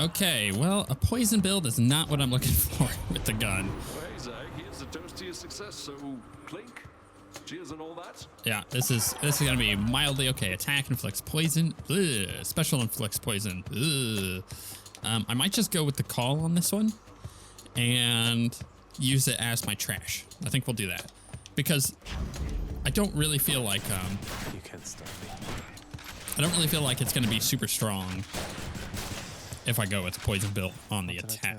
Okay, well, a poison build is not what I'm looking for with the gun. Hey, Zach, here's a toast to your success, so clink, cheers and all that. Yeah, this is gonna be mildly okay. Attack inflicts poison. Ugh. Special inflicts poison. Ugh. I might just go with the call on this one and use it as my trash. I think we'll do that because I don't really feel like You can't stop me. I don't really feel like it's gonna be super strong if I go with the poison build on the attack.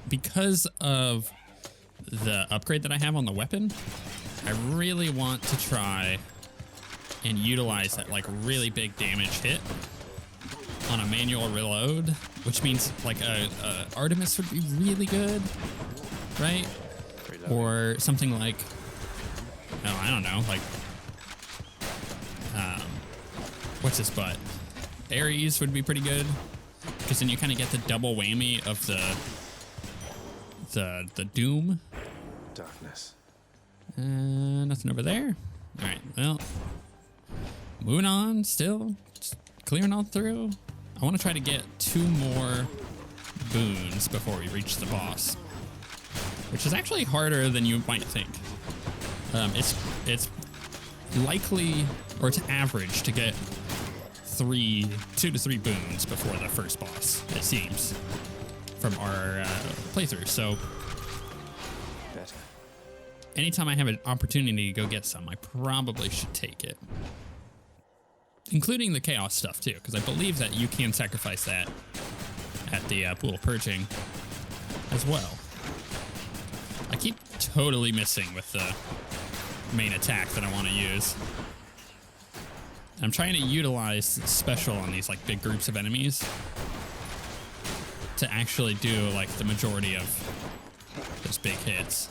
Because of the upgrade that I have on the weapon, I really want to try and utilize that like really big damage hit on a manual reload, which means like a ARTEMIS would be really good, right? Or something like, oh, I don't know, like, what's this butt? Ares would be pretty good, because then you kind of get the double whammy of the doom. Darkness. Nothing over there. All right, well, moving on. Still just clearing all through. I want to try to get 2 more boons before we reach the boss, which is actually harder than you might think. It's likely, or it's average to get 2 to 3 boons before the first boss, it seems, from our playthrough. So anytime I have an opportunity to go get some, I probably should take it, including the chaos stuff too, because I believe that you can sacrifice that at the pool of purging as well. I keep totally missing with the main attack that I want to use. I'm trying to utilize special on these like big groups of enemies to actually do like the majority of those big hits.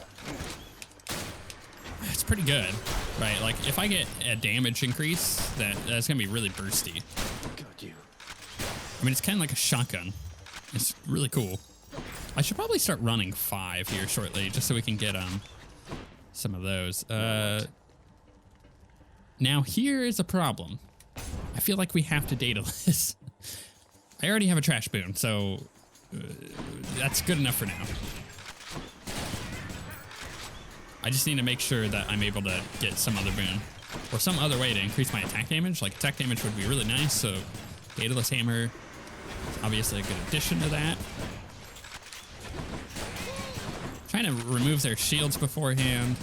It's pretty good, right? Like if I get a damage increase, that's gonna be really bursty. I mean, it's kind of like a shotgun. It's really cool. I should probably start running 5 here shortly, just so we can get some of those. Now here is a problem. I feel like we have to data this. I already have a trash boon, so that's good enough for now. I just need to make sure that I'm able to get some other boon or some other way to increase my attack damage. Like attack damage would be really nice, so Daedalus Hammer is obviously a good addition to that. Trying to remove their shields beforehand.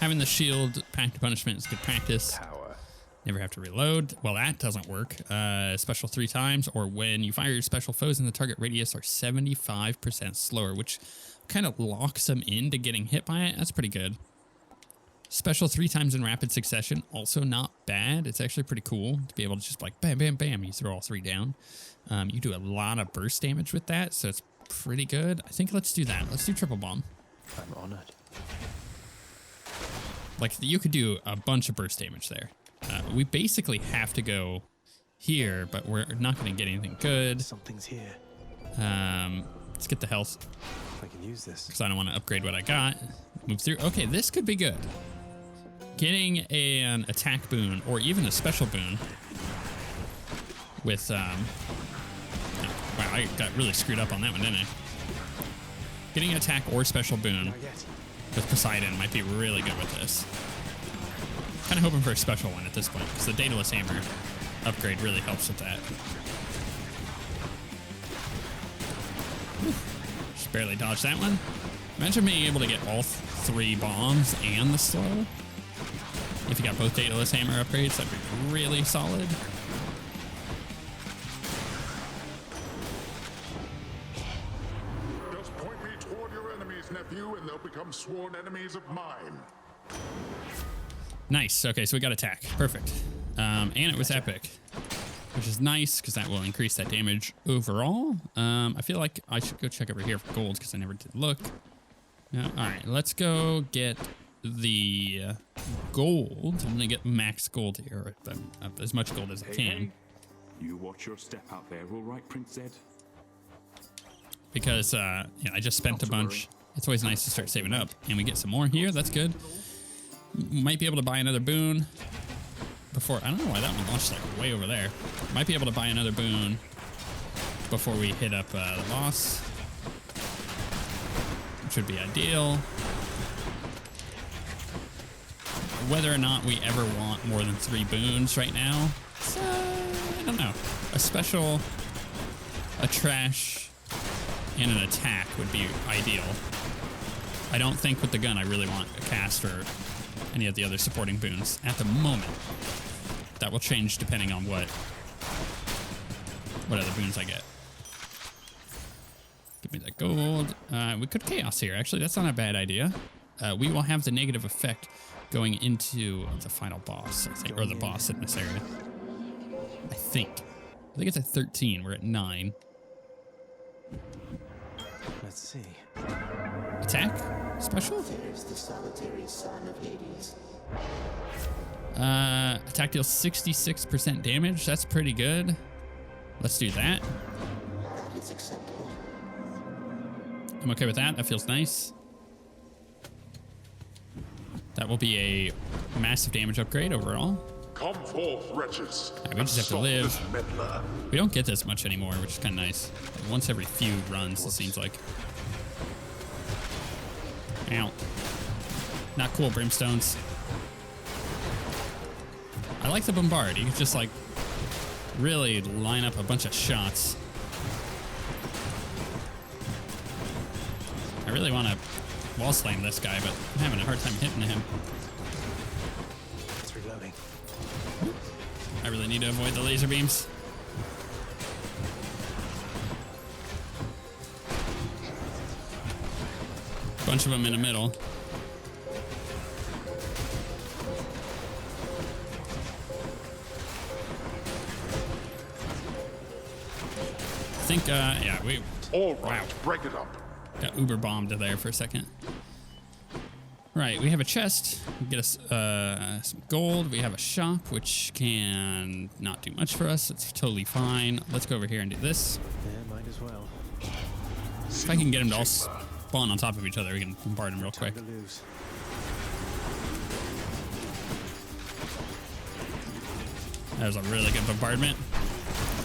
Having the shield pact punishment is good practice. Never have to reload. Well, that doesn't work. Special 3 times, or when you fire your special, foes in the target radius are 75% slower, which kind of locks them into getting hit by it. That's pretty good. Special 3 times in rapid succession, also not bad. It's actually pretty cool to be able to just like bam, bam, bam. You throw all 3 down. You do a lot of burst damage with that, so it's pretty good. I think let's do that. Let's do triple bomb. I'm honored. Like you could do a bunch of burst damage there. We basically have to go here, but we're not going to get anything good. Something's here. Let's get the health. I can use this because I don't want to upgrade what I got. Move through. Okay, this could be good. Getting an attack boon or even a special boon with wow, I got really screwed up on that one, didn't I? Getting an attack or special boon with Poseidon might be really good with this. Kind of hoping for a special one at this point, because the Daedalus Hammer upgrade really helps with that. Just barely dodged that one. Imagine being able to get all 3 bombs and the slow. If you got both Daedalus Hammer upgrades, that'd be really solid. Just point me toward your enemies, nephew, and they'll become sworn enemies of mine. Nice. Okay, so we got attack. Perfect. And it was epic, which is nice because that will increase that damage overall. I feel like I should go check over here for gold because I never did look. Yeah, all right, let's go get the gold. I'm gonna get max gold here, as much gold as I can. Hey. You watch your step out there, all right, Prince Zed? Because yeah, I just spent a bunch. It's always nice to start saving up, and we get some more here. That's good. Might be able to buy another boon before. I don't know why that one launched like way over there. Might be able to buy another boon before we hit up the boss, which would be ideal. Whether or not we ever want more than 3 boons right now, so, I don't know. A special, a trash, and an attack would be ideal. I don't think with the gun I really want a cast or any of the other supporting boons at the moment. That will change depending on what other boons I get. Give me that gold. We could chaos here. Actually, that's not a bad idea. We will have the negative effect going into the final boss, I think, or the boss in this area. I think it's at 13. We're at 9. Let's see. Attack? Special? There's the solitary son of Hades. Attack deals 66% damage. That's pretty good. Let's do that. It's acceptable. I'm okay with that. That feels nice. That will be a massive damage upgrade overall. Come forth, wretches. We just have to live. This meddler. We don't get this much anymore, which is kind of nice. Once every few runs, it seems like. Ow. Not cool, brimstones. I like the bombard. You can just like really line up a bunch of shots. I really want to wall slam this guy, but I'm having a hard time hitting him. It's reloading. I really need to avoid the laser beams. Bunch of them in the middle. I think, yeah, we All right, break it up. got uber bombed there for a second. Right, we have a chest. We get us some gold. We have a shop, which can not do much for us. It's totally fine. Let's go over here and do this. Yeah, might as well. If I can get them to all spawn on top of each other, we can bombard them real quick. Time to lose. That was a really good bombardment.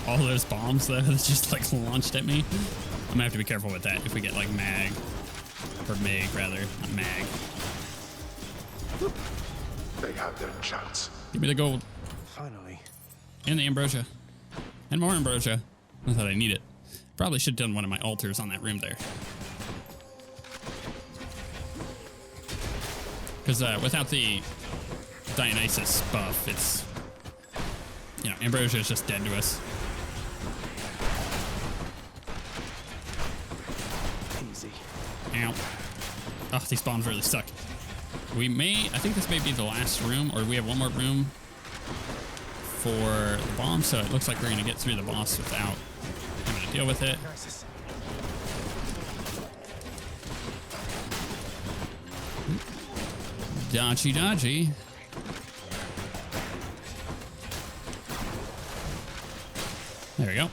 All those bombs, though, that just like launched at me. I'm gonna have to be careful with that if we get like mag. Or Meg, rather. Not mag. They had their chance. Give me the gold. Finally. And the ambrosia. And more ambrosia. I thought I need it. Probably should have done one of my altars on that room there. Because without the Dionysus buff, it's... You know, ambrosia is just dead to us. Easy. Ow. Oh, these bombs really suck. We may... I think this may be the last room, or we have one more room for the bomb, so it looks like we're going to get through the boss without having to deal with it. Nice. Dodgy, dodgy. There we go.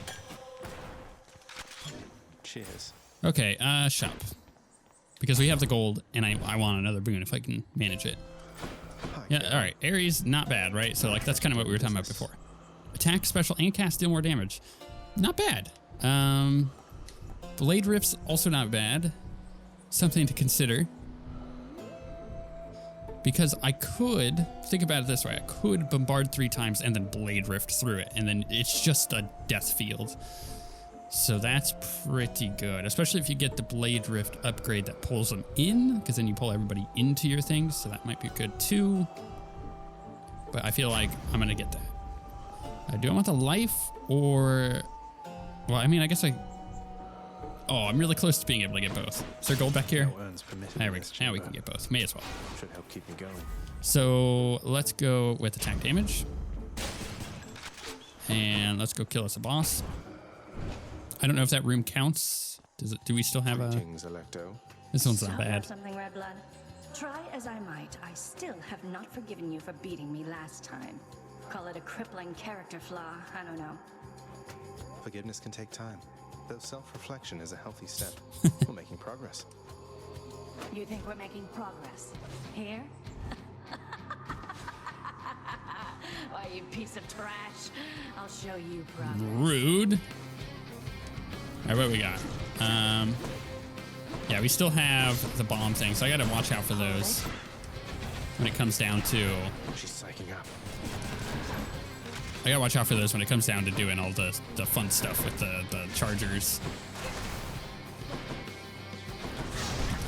Cheers. Okay, shop. Because we have the gold, and I want another boon if I can manage it. Yeah, all right. Ares, not bad, right? So, like, that's kind of what we were talking about before. Attack, special, and cast deal more damage. Not bad. Blade Rift's also not bad. Something to consider. Because I could, think about it this way, I could bombard 3 times and then Blade Rift through it, and then it's just a death field. So that's pretty good, especially if you get the Blade Rift upgrade that pulls them in, because then you pull everybody into your things, so that might be good too. But I feel like I'm gonna get that. Do I want the life or, well, I mean, I guess oh, I'm really close to being able to get both. Is there gold back here? No earns permitted There in we go. this Now we chamber. can get both. May as well. Should help keep me going. So let's go with attack damage. And let's go kill us a boss. I don't know if that room counts. Does it? Do we still have a... Greetings, Electo. This one's not Sound like bad. something, Red Blood? Try as I might, I still have not forgiven you for beating me last time. Call it a crippling character flaw, I don't know. Forgiveness can take time, though self-reflection is a healthy step. We're making progress. You think we're making progress? Here? you piece of trash. I'll show you progress. Rude. All right, what we got? Yeah, we still have the bomb thing, so I gotta watch out for those when it comes down to. She's psyching up. I gotta watch out for those when it comes down to doing all the fun stuff with the chargers.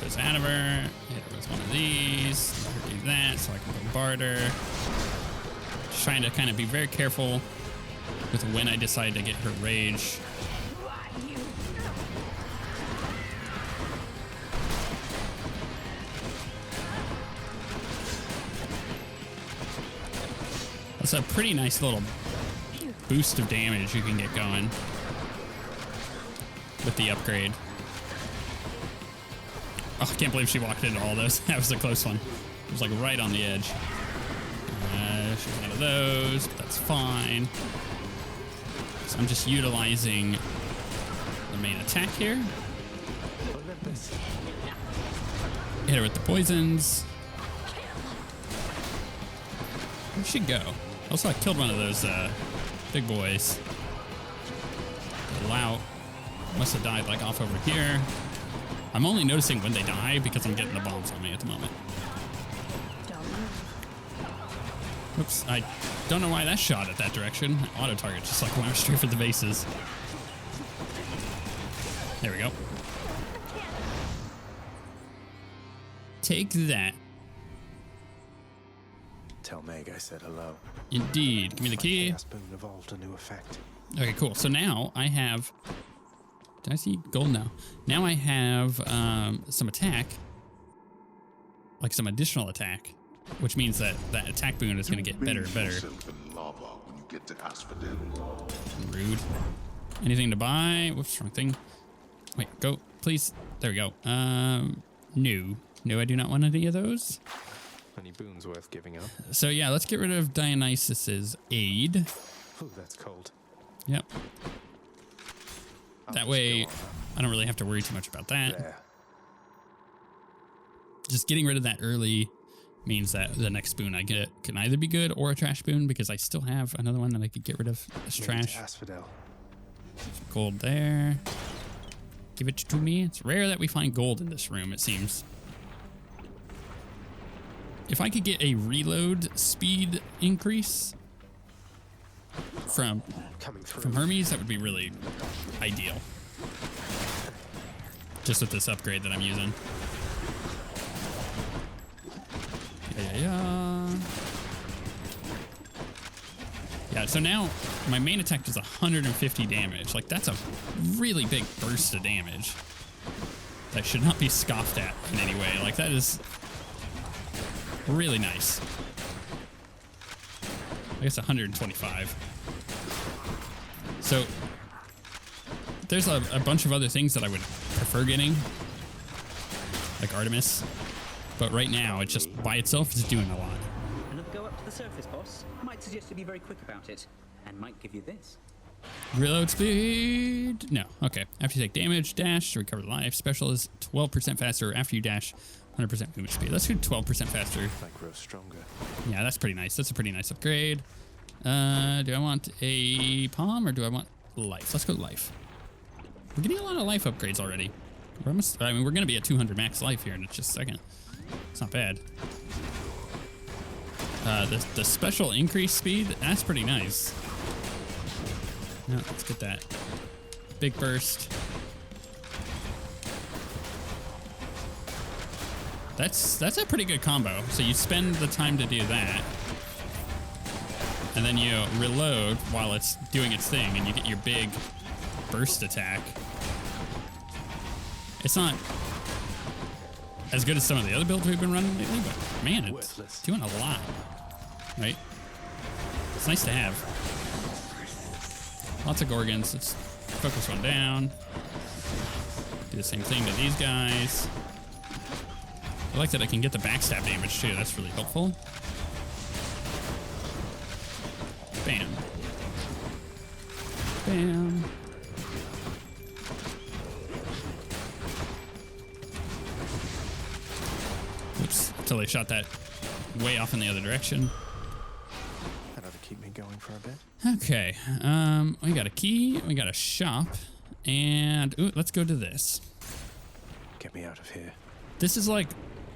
Goes out of her. Hit her with one of these. Let her do that so I can bombard her. Just trying to kind of be very careful with when I decide to get her rage. That's a pretty nice little boost of damage you can get going with the upgrade. Oh, I can't believe she walked into all those. That was a close one. It was like right on the edge. She's out of those, but that's fine. So I'm just utilizing the main attack here. Hit her with the poisons. Where'd she go? Also, I killed one of those big boys. The Lout must have died like off over here. I'm only noticing when they die because I'm getting the bombs on me at the moment. Oops, I don't know why that shot at that direction. Auto target just like went straight for the bases. There we go. Take that. Tell Meg I said hello. Indeed. Give me the key. Chaos boon evolved a new effect. Okay, cool. So now I have. Did I see gold now? Now I have some attack, like some additional attack, which means that that attack boon is going to get better and better. When you get to Asphodel. Rude. Anything to buy? Whoops, wrong thing. Wait, go, please. There we go. No, I do not want any of those. Any boons worth giving up? So yeah, let's get rid of DIONYSUS's aid. Ooh, that's cold. Yep. I'll That just way, go on I don't really have to worry too much about that. There. Just getting rid of that early means that the next boon I get can either be good or a trash boon, because I still have another one that I could get rid of as Maybe trash. to Asphodel. Gold there. Give it to me. It's rare that we find gold in this room, it seems. If I could get a reload speed increase from Hermes, that would be really ideal. Just with this upgrade that I'm using. Yeah, so now my main attack does 150 damage. Like, that's a really big burst of damage. That should not be scoffed at in any way. Like, that is really nice. I guess 125. So there's a bunch of other things that I would prefer getting, like Artemis, but right now it just by itself is doing a lot. Another go up to the surface, boss. Might suggest you be very quick about it, and might give you this. Reload speed. No. Okay. After you take damage, dash to recover life. Special is 12% faster after you dash. 100% movement speed. Let's do 12% faster. Might grow stronger. Yeah, that's pretty nice. That's a pretty nice upgrade. Do I want a palm or do I want life? Let's go life. We're getting a lot of life upgrades already. We're almost, I mean, we're going to be at 200 max life here in just a second. It's not bad. The special increase speed, that's pretty nice. No, let's get that. Big burst. That's a pretty good combo. So you spend the time to do that, and then you reload while it's doing its thing, and you get your big burst attack. It's not as good as some of the other builds we've been running lately, but man, it's doing a lot, right? It's nice to have. Lots of Gorgons. Let's focus one down. Do the same thing to these guys. I like that I can get the backstab damage too. That's really helpful. Bam. Bam. Oops. Until they shot that way off in the other direction. Another keep me going for a bit. Okay. We got a key. We got a shop. And ooh, let's go to this. Get me out of here. This is like,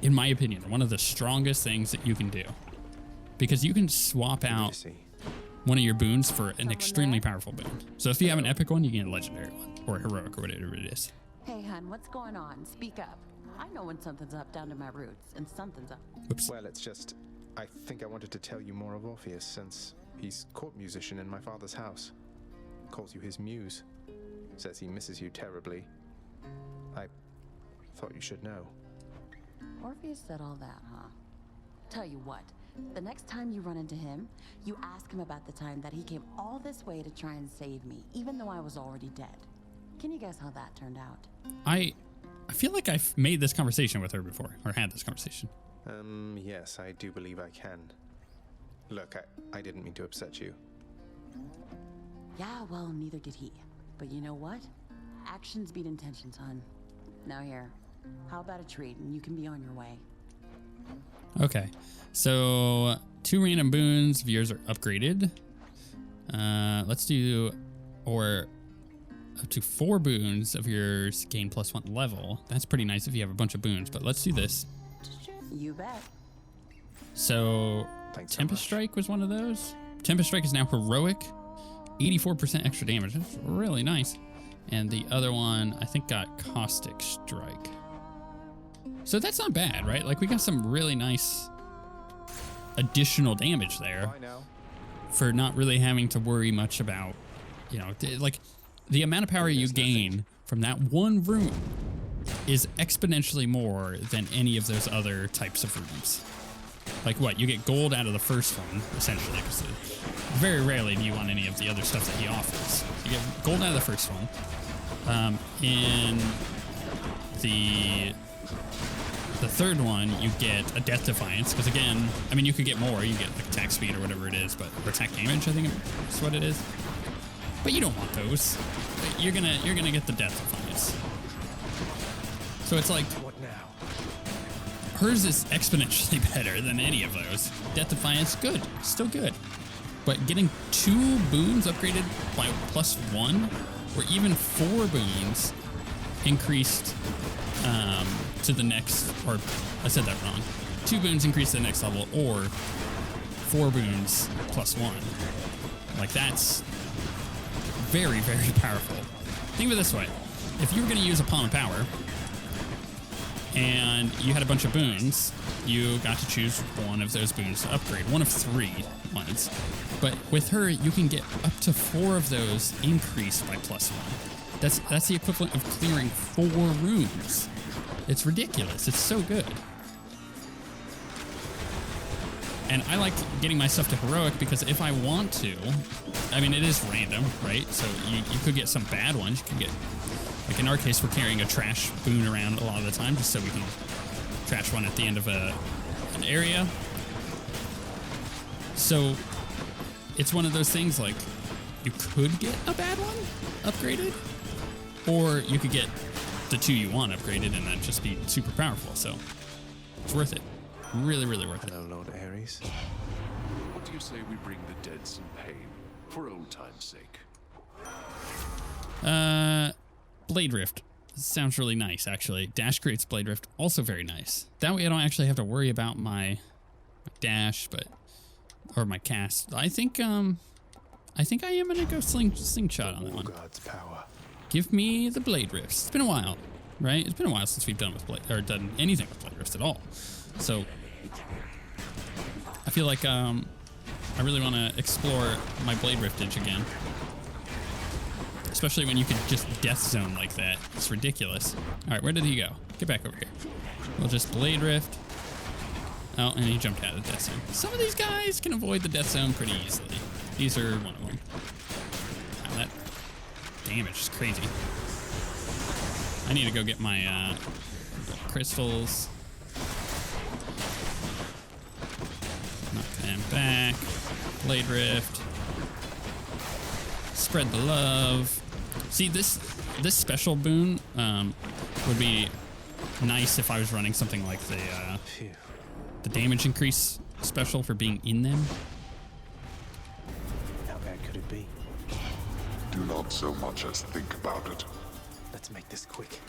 in my opinion, one of the strongest things that you can do. Because you can swap out See. one of your boons for an extremely powerful boon. So if you have an epic one, you get a legendary one. Or a heroic or whatever it is. Hey, hun, what's going on? Speak up. I know when something's up down to my roots, and something's up. Oops. Well, it's just, I think I wanted to tell you more of Orpheus since he's court musician in my father's house. Calls you his muse. Says he misses you terribly. I thought you should know. Orpheus said all that, huh? Tell you what, the next time you run into him, you ask him about the time that he came all this way to try and save me, even though I was already dead. Can you guess how that turned out? I feel like I've made this conversation with her before, or had this conversation. Yes, I do believe I can. Look, I didn't mean to upset you. Yeah, well, neither did he. But you know what? Actions beat intentions, hun. Now here, how about a treat and you can be on your way? Okay, so 2 random boons of yours are upgraded. Let's do, or up to 4 boons of yours gain +1 level. That's pretty nice if you have a bunch of boons, but let's do this. You bet. So Thanks so Tempest much. Strike was one of those. Tempest Strike is now heroic, 84% extra damage. That's really nice. And the other one, I think, got Caustic Strike. So that's not bad, right? Like, we got some really nice additional damage there Bye now. for not really having to worry much about, you know, like the amount of power you gain from that one room is exponentially more than any of those other types of rooms. Like what? You get gold out of the first one, essentially, because very rarely do you want any of the other stuff that he offers. You get gold out of the first one. In the third one, you get a Death Defiance, because again, I mean, you could get more. You get like attack speed or whatever it is, but or attack damage, I think is what it is. But you don't want those. You're gonna get the Death Defiance. So it's like, What now? hers is exponentially better than any of those. Death Defiance, good, still good. But getting 2 boons upgraded by +1, or even 4 boons increased to the next, or I said that wrong. 2 boons increased to the next level, or 4 boons +1. Like, that's very, very powerful. Think of it this way. If you were going to use a Palm of Power, and you had a bunch of boons, you got to choose one of those boons to upgrade. One of 3 ones. But with her, you can get up to 4 of those increased by +1. That's the equivalent of clearing 4 rooms. It's ridiculous. It's so good. And I like getting my stuff to heroic because if I want to, I mean, it is random, right? So you could get some bad ones. You could get, like in our case, we're carrying a trash boon around a lot of the time just so we can trash one at the end of an area. So it's one of those things like you could get a bad one upgraded, or you could get the 2 you want upgraded and that'd just be super powerful. So it's worth it. Really, really worth it. Hello, Lord Ares. What do you say we bring the dead some pain, for old time's sake? Blade Rift. Sounds really nice, actually. Dash creates Blade Rift. Also very nice. That way I don't actually have to worry about my dash, or my cast. I think I am gonna go slingshot on that one. God's power. Give me the Blade Rifts. It's been a while, right? It's been a while since we've done done anything with Blade Rifts at all. So I feel like I really want to explore my Blade Riftage again. Especially when you can just death zone like that. It's ridiculous. All right, where did he go? Get back over here. We'll just Blade Rift. Oh, and he jumped out of the death zone. Some of these guys can avoid the death zone pretty easily. These are one of them. Wow, that damage is crazy. I need to go get my crystals. Knock them back. Blade Rift. Spread the love. See, this special boon would be nice if I was running something like the damage increase special for being in them. not so much as think about it. Let's make this quick.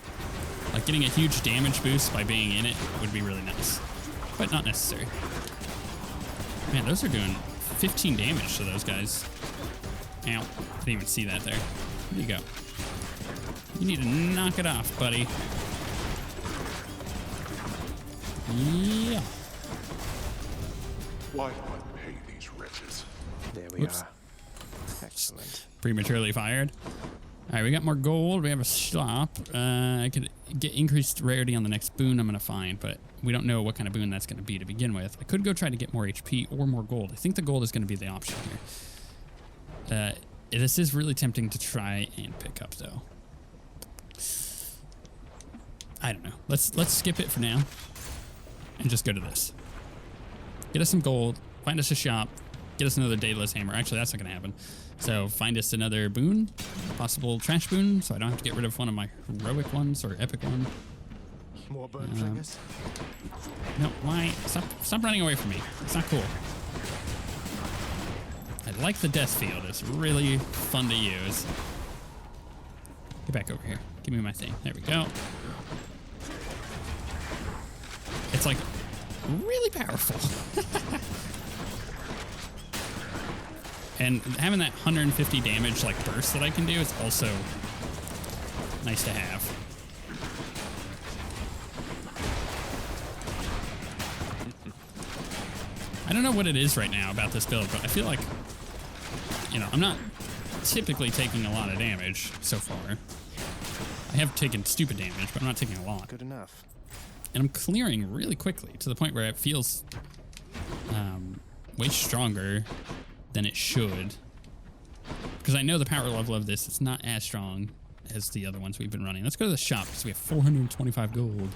Like getting a huge damage boost by being in it would be really nice, but not necessary. Man, those are doing 15 damage to those guys. Ow, didn't even see that there. There you go. You need to knock it off, buddy. Yeah. Why do I pay these wretches? There we Whoops. are. Excellent. Prematurely fired. All right, we got more gold. We have a shop. I could get increased rarity on the next boon I'm going to find, but we don't know what kind of boon that's going to be to begin with. I could go try to get more HP or more gold. I think the gold is going to be the option here. This is really tempting to try and pick up, though. I don't know. Let's skip it for now and just go to this. Get us some gold. Find us a shop. Get us another Daedalus hammer. Actually, that's not going to happen. So find us another boon, possible trash boon, so I don't have to get rid of one of my heroic ones or epic one. More burn triggers. No, why? Stop running away from me. It's not cool. I like the death field. It's really fun to use. Get back over here. Give me my thing. There we go. It's like really powerful. And having that 150 damage like burst that I can do is also nice to have. I don't know what it is right now about this build, but I feel like, you know, I'm not typically taking a lot of damage so far. I have taken stupid damage, but I'm not taking a lot. Good enough. And I'm clearing really quickly to the point where it feels way stronger than it should. Because I know the power level of this is not as strong as the other ones we've been running. Let's go to the shop because we have 425 gold.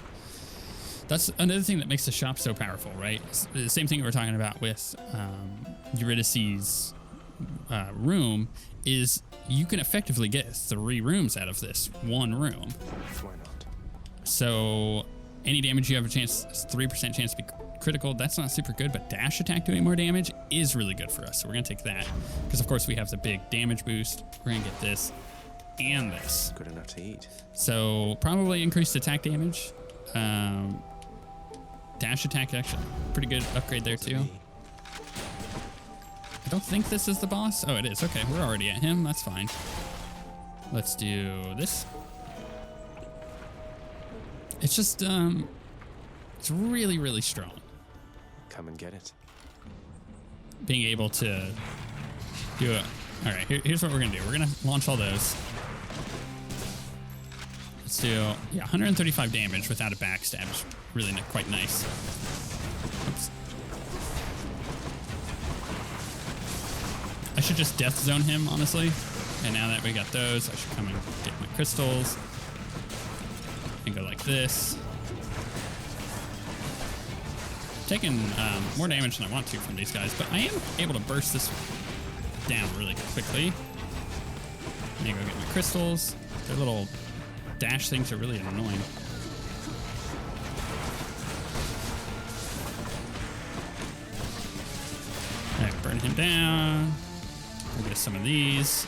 That's another thing that makes the shop so powerful, right? It's the same thing we were talking about with Eurydice's room is you can effectively get 3 rooms out of this 1 room. Why not? So any damage you have a chance, 3% chance to be critical. That's not super good, but dash attack doing more damage is really good for us. So we're gonna take that because of course we have the big damage boost. We're gonna get this and this. Good enough to eat. So probably increased attack damage. Dash attack actually pretty good upgrade there too. I don't think this is the boss. Oh, it is. Okay, we're already at him. That's fine. Let's do this. It's just it's really, really strong. Come and get it. Being able to do it. All right, here's what we're gonna do. We're gonna launch all those. Let's do 135 damage without a backstab. It's really quite nice. Oops. I should just death zone him, honestly. And now that we got those, I should come and get my crystals and go like this. Taking more damage than I want to from these guys, but I am able to burst this down really quickly. Let me go get my crystals. Their little dash things are really annoying. All right, burn him down. We'll get some of these.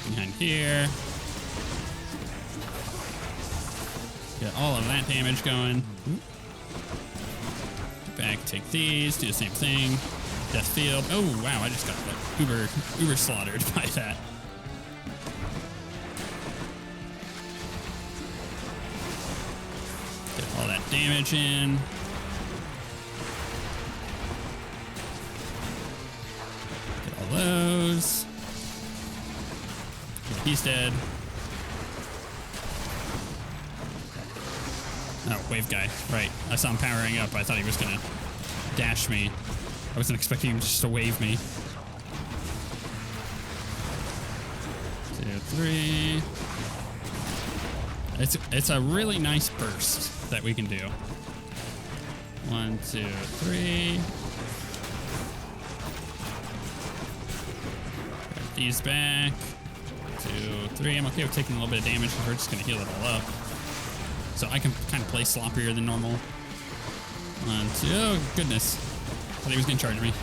Behind here. Get all of that damage going. Back, take these, do the same thing. Death field. Oh wow, I just got like uber slaughtered by that. Get all that damage in. Get all those. He's dead. Oh, wave guy. Right. I saw him powering up. I thought he was going to dash me. I wasn't expecting him just to wave me. 2, 3. It's a really nice burst that we can do. 1, 2, 3. Grab these back. 2, 3. I'm okay with taking a little bit of damage because we're just going to heal it all up. So I can kind of play sloppier than normal. 1, 2. Oh, goodness. I thought he was going to charge me.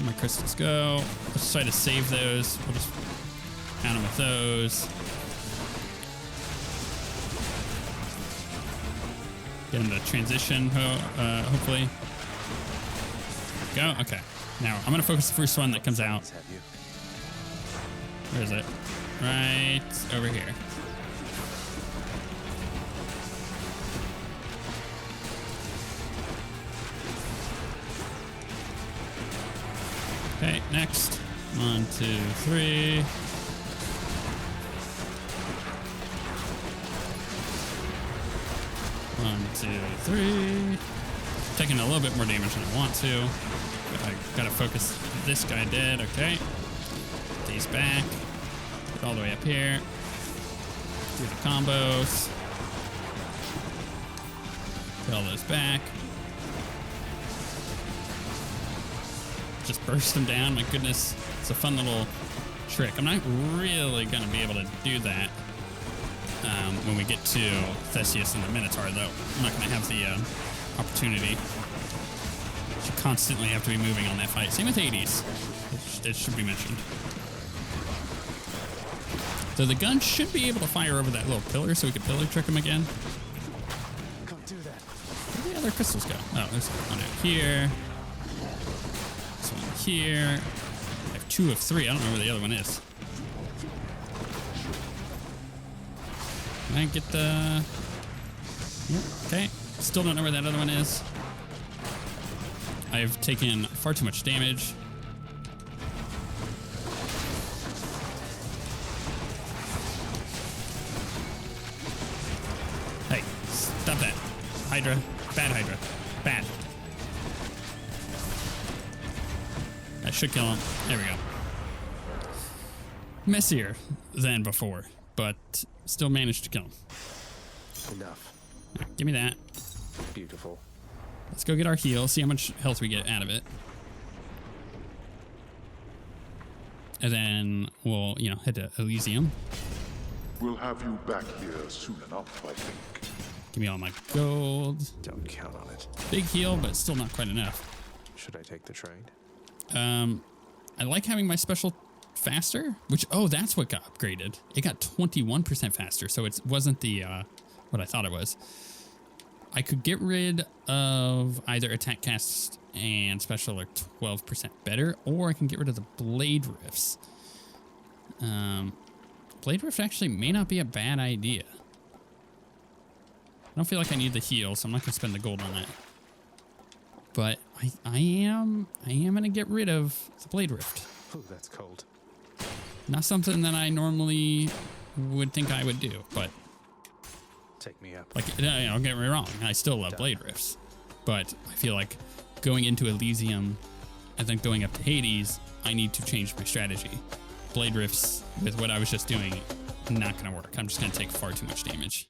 Where my crystals go? Let's try to save those. We'll just pound them with those. Get them to transition, hopefully. Go. Okay. Now I'm gonna focus the first one that comes out. Where is it? Right over here. Okay, next. 1, 2, 3. One, 2, 3. Taking a little bit more damage than I want to. I gotta focus this guy dead. Okay. Get these back. Get all the way up here. Do the combos. Get all those back. Just burst them down. My goodness. It's a fun little trick. I'm not really gonna be able to do that when we get to Theseus and the Minotaur, though. I'm not gonna have the opportunity. You constantly have to be moving on that fight. Same with Hades. It should be mentioned. So the gun should be able to fire over that little pillar, so we could pillar trick him again. Can't do that. Where did the other crystals go? Oh, there's one out here. This one here. I have 2 of 3. I don't know where the other one is. Can I get the... Yep. Okay. Still don't know where that other one is. I've taken far too much damage. Hey, stop that. Hydra. Bad Hydra. Bad. That should kill him. There we go. Messier than before, but still managed to kill him. Enough. Give me that. Beautiful. Let's go get our heal, see how much health we get out of it. And then we'll, head to Elysium. We'll have you back here soon enough, I think. Give me all my gold. Don't count on it. Big heal, but still not quite enough. Should I take the trade? I like having my special faster, which, that's what got upgraded. It got 21% faster, so it wasn't the, what I thought it was. I could get rid of either attack cast and special are 12% better, or I can get rid of the blade rifts. Blade rift actually may not be a bad idea. I don't feel like I need the heal, so I'm not gonna spend the gold on that. But I am gonna get rid of the blade rift. Oh, that's cold. Not something that I normally would think I would do, but Take me up. like, don't get me wrong, I still love blade rifts, but I feel like going into Elysium and then going up to Hades, I need to change my strategy. Blade rifts with what I was just doing, not gonna work. I'm just gonna take far too much damage.